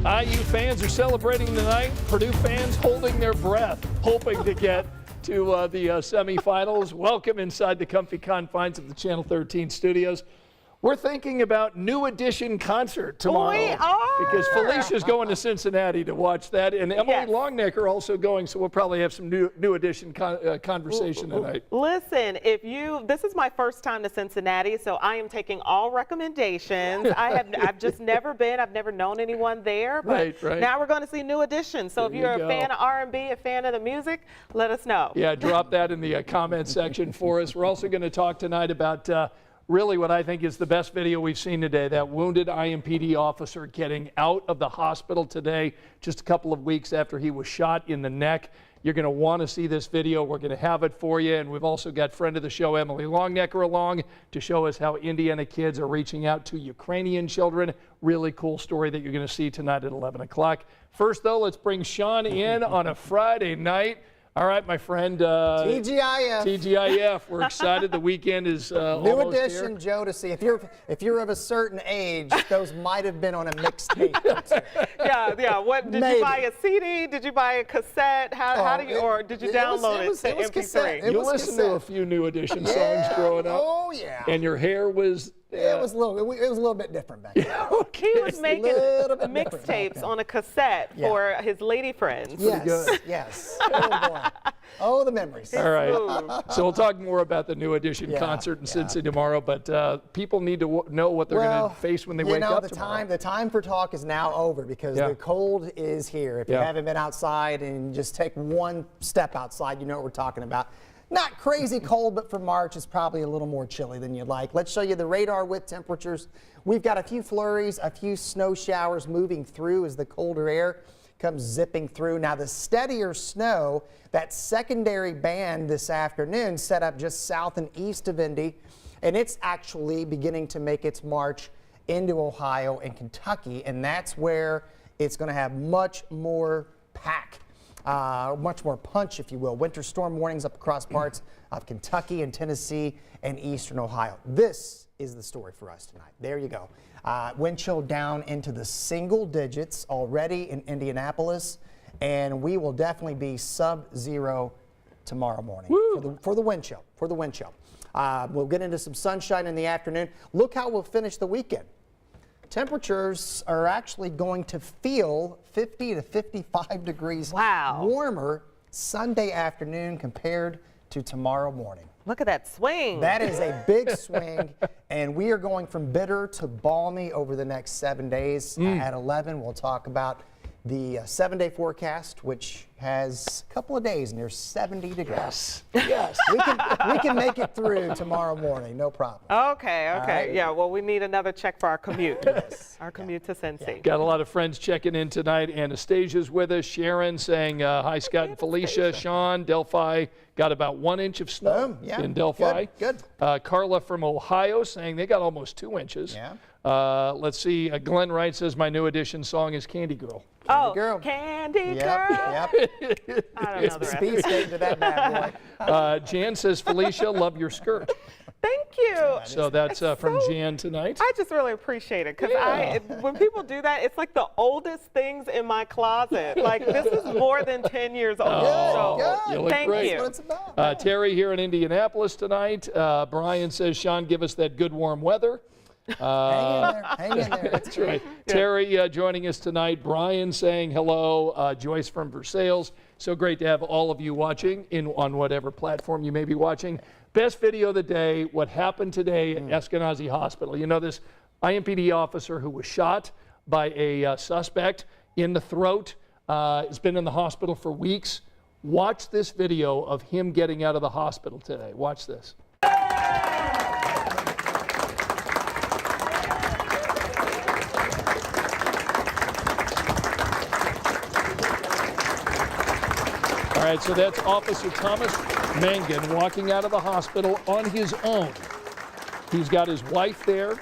IU fans are celebrating tonight. Purdue fans holding their breath, hoping to get to the semifinals. Welcome inside the comfy confines of the Channel 13 studios. We're thinking about New Edition concert tomorrow. We are. Because Felicia's going to Cincinnati to watch that, and Emily Longnecker also going, so we'll probably have some New Edition conversation tonight. Listen, this is my first time to Cincinnati, so I am taking all recommendations. I've just never been. I've never known anyone there, but now we're going to see New Edition. So if you're a fan of R&B, a fan of the music, let us know. Yeah, drop that in the comment section for us. We're also going to talk tonight about really what I think is the best video we've seen today, that wounded IMPD officer getting out of the hospital today, just a couple of weeks after he was shot in the neck. You're going to want to see this video. We're going to have it for you. And we've also got friend of the show, Emily Longnecker, along to show us how Indiana kids are reaching out to Ukrainian children. Really cool story that you're going to see tonight at 11 o'clock. First, though, let's bring Sean in on a Friday night. All right, my friend. TGIF. TGIF. We're excited. The weekend is New Edition, here. Joe, to see. If you're of a certain age, those might have been on a mixtape. Yeah. What did you buy a CD? Did you buy a cassette? How do you, or did you download it to MP3? Cassette. You listened to a few New Edition songs growing up. Oh yeah. And your hair was. It was a little bit different back then. He was making mixtapes on a cassette for his lady friends. Yes. Oh boy. Oh, the memories. All right. So we'll talk more about the New Edition concert in Cincy tomorrow, but people need to know what they're going to face when they wake up tomorrow. The time for talk is now over because the cold is here. If you haven't been outside and just take one step outside, you know what we're talking about. Not crazy cold, but for March, it's probably a little more chilly than you'd like. Let's show you the radar with temperatures. We've got a few flurries, a few snow showers moving through as the colder air comes zipping through. Now, the steadier snow, that secondary band this afternoon set up just south and east of Indy, and it's actually beginning to make its march into Ohio and Kentucky, and that's where it's going to have much more pack. Much more punch, if you will. Winter storm warnings up across parts of Kentucky and Tennessee and eastern Ohio. This is the story for us tonight. There you go. Wind chill down into the single digits already in Indianapolis, and we will definitely be sub-zero tomorrow morning for the wind chill. We'll get into some sunshine in the afternoon. Look how we'll finish the weekend. Temperatures are actually going to feel 50 to 55 degrees warmer Sunday afternoon compared to tomorrow morning. Look at that swing. That is a big swing, and we are going from bitter to balmy over the next 7 days. At 11, we'll talk about the 7-day forecast, which has a couple of days near 70 degrees. Yes. We can make it through tomorrow morning, no problem. Okay. Right. Yeah, well, we need another check for our commute. Our commute to Cincy. Got a lot of friends checking in tonight. Anastasia's with us. Sharon saying hi, Scott and Felicia. Sean, Delphi got about 1 inch of snow in Delphi. Good. Carla from Ohio saying they got almost 2 inches. Yeah. Let's see. Glenn Wright says my New Edition song is Candy Girl. Candy Girl. Yep. I don't know the rest. Speed skate to that bad boy. Jan says, Felicia, love your skirt. Thank you. So that's from Jan tonight. I just really appreciate it because when people do that, it's like the oldest things in my closet. Like this is more than 10 years old. You look great. That's what it's about. Terry here in Indianapolis tonight. Brian says, Sean, give us that good warm weather. Hang in there. That's right. Terry joining us tonight. Brian saying hello. Joyce from Versailles. So great to have all of you watching on whatever platform you may be watching. Best video of the day, what happened today at Eskenazi Hospital. You know, this IMPD officer who was shot by a suspect in the throat has been in the hospital for weeks. Watch this video of him getting out of the hospital today. Watch this. All right, so that's Officer Thomas Mangan walking out of the hospital on his own. He's got his wife there,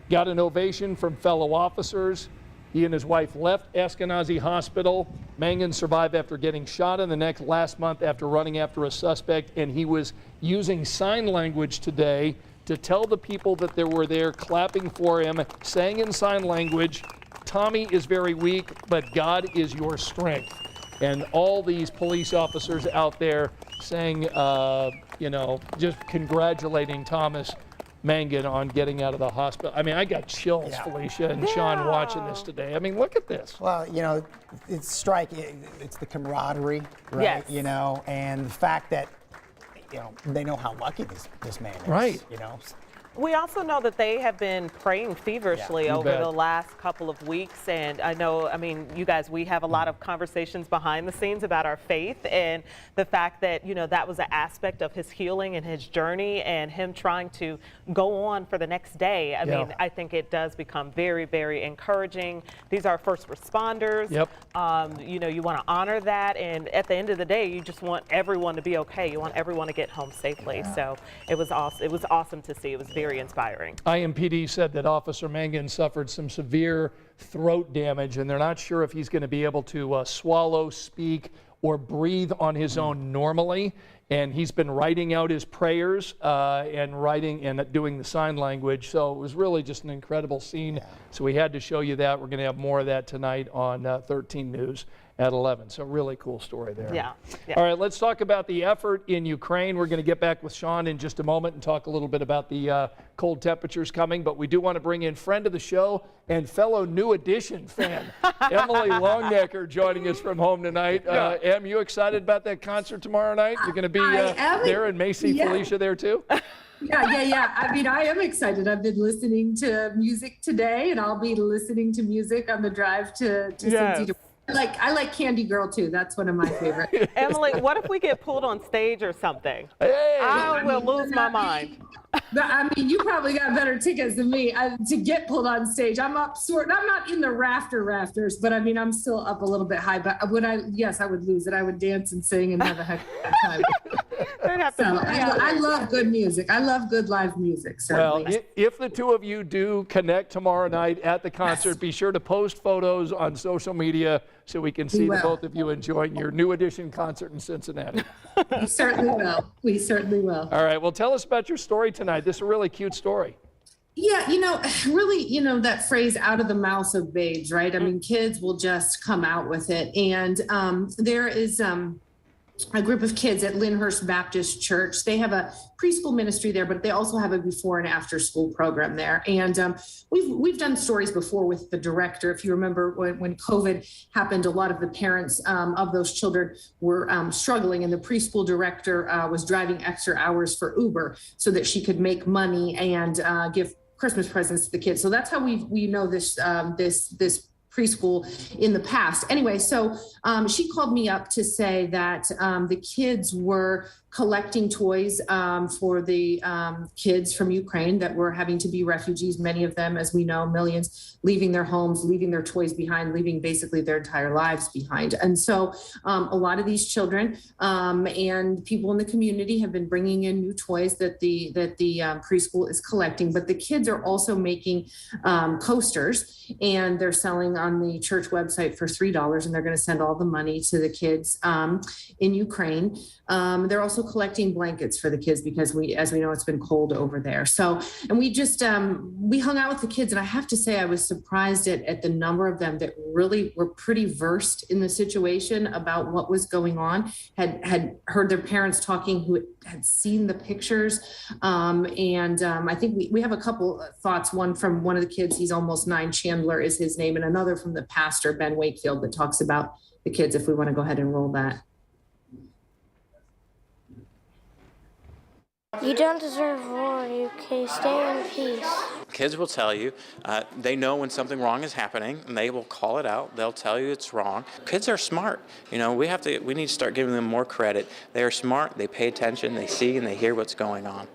got an ovation from fellow officers. He and his wife left Eskenazi Hospital. Mangan survived after getting shot in the neck last month after running after a suspect, and he was using sign language today to tell the people that they were there clapping for him, saying in sign language, Tommy is very weak, but God is your strength. And all these police officers out there saying, you know, just congratulating Thomas Mangan on getting out of the hospital. I mean, I got chills, Felicia and Sean, watching this today. I mean, look at this. Well, you know, it's striking. It's the camaraderie, right? Yes. You know, and the fact that, you know, they know how lucky this man is. Right. You know. We also know that they have been praying feverishly over the last couple of weeks. And I know, I mean, you guys, we have a lot of conversations behind the scenes about our faith and the fact that, you know, that was an aspect of his healing and his journey and him trying to go on for the next day. I mean, I think it does become very, very encouraging. These are first responders. Yep. You know, you want to honor that. And at the end of the day, you just want everyone to be okay. You want everyone to get home safely. So it was awesome. It was awesome to see. It was very inspiring. IMPD said that Officer Mangan suffered some severe throat damage, and they're not sure if he's going to be able to swallow, speak, or breathe on his own normally. And he's been writing out his prayers and writing and doing the sign language. So it was really just an incredible scene. So we had to show you that. We're going to have more of that tonight on 13 News at 11. So really cool story there. Yeah. All right, let's talk about the effort in Ukraine. We're going to get back with Sean in just a moment and talk a little bit about the cold temperatures coming. But we do want to bring in friend of the show and fellow New Edition fan, Emily Longnecker, joining us from home tonight. Em, you excited about that concert tomorrow night? You're going to be there, and Macy, Felicia there too? Yeah. I mean, I am excited. I've been listening to music today, and I'll be listening to music on the drive to Cincy. I like Candy Girl too. That's one of my favorite. Emily, what if we get pulled on stage or something? Hey. I will lose my mind. I mean, you probably got better tickets than me to get pulled on stage. I'm up I'm not in the rafters, but I mean, I'm still up a little bit high. But yes, I would lose it. I would dance and sing and have a heck of a time. I love good music. I love good live music. Certainly. Well, if the two of you do connect tomorrow night at the concert, be sure to post photos on social media so we can see the both of you enjoying your New Edition concert in Cincinnati. We certainly will. We certainly will. All right. Well, tell us about your story tonight. This is a really cute story. Yeah, you know, really, you know, that phrase out of the mouths of babes, right? I mean, kids will just come out with it. And there is a group of kids at Lyndhurst Baptist Church. They have a preschool ministry there, but they also have a before and after school program there. And we've done stories before with the director. If you remember when COVID happened, a lot of the parents of those children were struggling, and the preschool director was driving extra hours for Uber so that she could make money and give Christmas presents to the kids. So that's how we know this preschool in the past. Anyway, so she called me up to say that the kids were collecting toys for the kids from Ukraine that were having to be refugees. Many of them, as we know, millions leaving their homes, leaving their toys behind, leaving basically their entire lives behind. And so a lot of these children and people in the community have been bringing in new toys that the preschool is collecting. But the kids are also making coasters, and they're selling on the church website for $3, and they're going to send all the money to the kids in Ukraine. They're also collecting blankets for the kids because as we know, it's been cold over there. So, and we just, we hung out with the kids, and I have to say, I was surprised at the number of them that really were pretty versed in the situation about what was going on, had heard their parents talking, who had seen the pictures. I think we have a couple thoughts, one from one of the kids, he's almost 9, Chandler is his name, and another from the pastor, Ben Wakefield, that talks about the kids, if we want to go ahead and roll that. You don't deserve war, UK. Stay in peace. Kids will tell you, they know when something wrong is happening, and they will call it out. They'll tell you it's wrong. Kids are smart. You know, we need to start giving them more credit. They are smart, they pay attention, they see and they hear what's going on.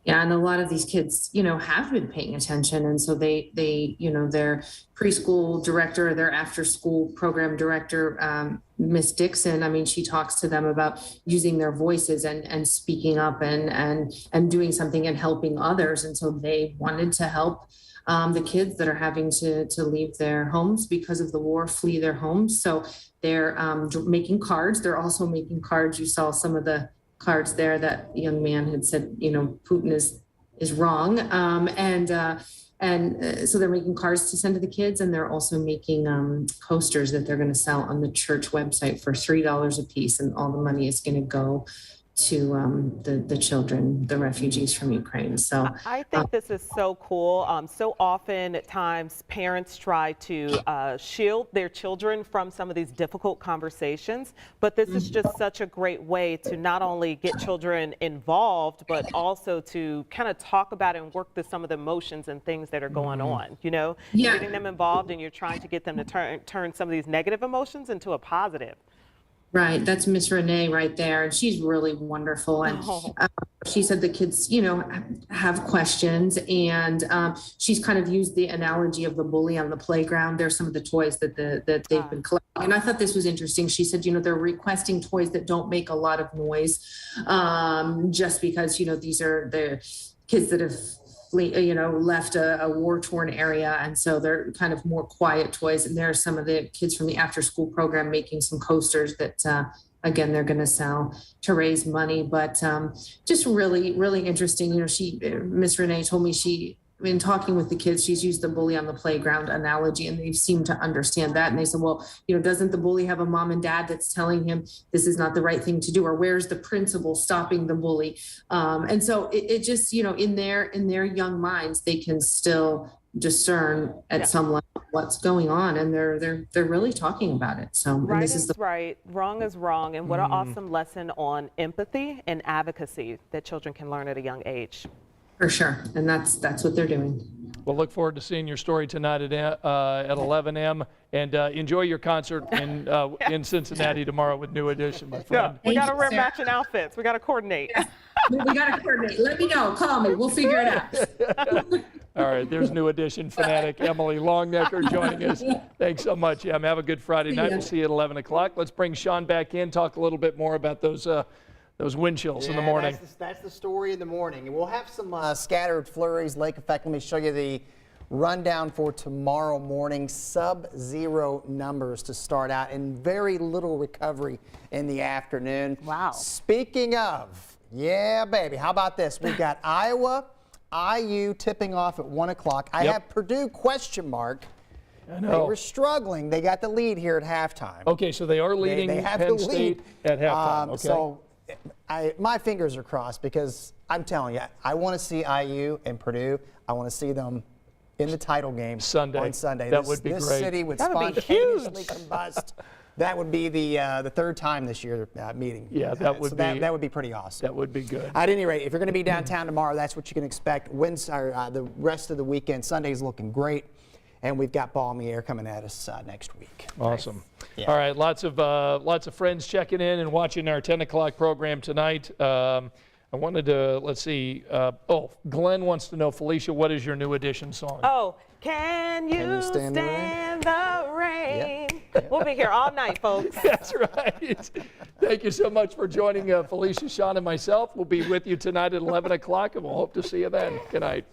Yeah, and a lot of these kids, you know, have been paying attention. And so they, you know, their preschool director, their after school program director, Miss Dixon, I mean, she talks to them about using their voices and speaking up and doing something and helping others. And so they wanted to help the kids that are having to leave their homes because of the war, flee their homes. So they're making cards. They're also making cards. You saw some of the cards there that young man had said, you know, Putin is wrong. And so they're making cards to send to the kids, and they're also making posters that they're going to sell on the church website for $3 a piece, and all the money is going to go to the children, the refugees from Ukraine. So I think this is so cool. So often at times parents try to shield their children from some of these difficult conversations, but this is just such a great way to not only get children involved, but also to kind of talk about and work through some of the emotions and things that are going on, you know, getting them involved, and you're trying to get them to turn some of these negative emotions into a positive. Right, that's Miss Renee right there, and she's really wonderful. And she said the kids, you know, have questions, and she's kind of used the analogy of the bully on the playground. There's some of the toys that that they've been collecting, and I thought this was interesting. She said, you know, they're requesting toys that don't make a lot of noise, just because, you know, these are the kids that have left a war-torn area, and so they're kind of more quiet toys. And there are some of the kids from the after-school program making some coasters that, again, they're going to sell to raise money. But just really, really interesting. You know, Miss Renee told me in talking with the kids, she's used the bully on the playground analogy, and they seem to understand that. And they said, well, you know, doesn't the bully have a mom and dad that's telling him this is not the right thing to do? Or where's the principal stopping the bully? And so it just, you know, in their young minds, they can still discern at some level what's going on, and they're really talking about it. So right is right, wrong is wrong, and what an awesome lesson on empathy and advocacy that children can learn at a young age. For sure, and that's what they're doing. We'll look forward to seeing your story tonight at 11 a.m. and enjoy your concert in Cincinnati tomorrow with New Edition, my friend. Yeah, we got to wear matching outfits. We got to coordinate. We got to coordinate. Let me know. Call me. We'll figure it out. All right, there's New Edition fanatic Emily Longnecker joining us. Thanks so much, Em. Have a good Friday night. We'll see you at 11 o'clock. Let's bring Sean back in, talk a little bit more about those wind chills in the morning. That's the story in the morning. And we'll have some scattered flurries, lake effect. Let me show you the rundown for tomorrow morning. Sub-zero numbers to start out, and very little recovery in the afternoon. Wow. Speaking of, yeah, baby, how about this? We've got Iowa, IU tipping off at 1 o'clock. I have Purdue question mark. I know. They were struggling. They got the lead here at halftime. Okay, so they are leading they have Penn the State lead. at halftime. Okay. So my fingers are crossed, because I'm telling you, I want to see IU and Purdue. I want to see them in the title game on Sunday. That would be this great. This city would That would be spontaneously huge. combust. That would be the third time this year meeting. Yeah, that would be pretty awesome. That would be good. At any rate, if you're going to be downtown tomorrow, that's what you can expect. The rest of the weekend, Sunday's looking great. And we've got balmy air coming at us next week. Awesome. Yeah. All right, lots of friends checking in and watching our 10 o'clock program tonight. I wanted to, let's see. Glenn wants to know, Felicia, what is your New Edition song? Oh, can you stand the rain? Yep. We'll be here all night, folks. That's right. Thank you so much for joining Felicia, Sean, and myself. We'll be with you tonight at 11 o'clock, and we'll hope to see you then. Good night.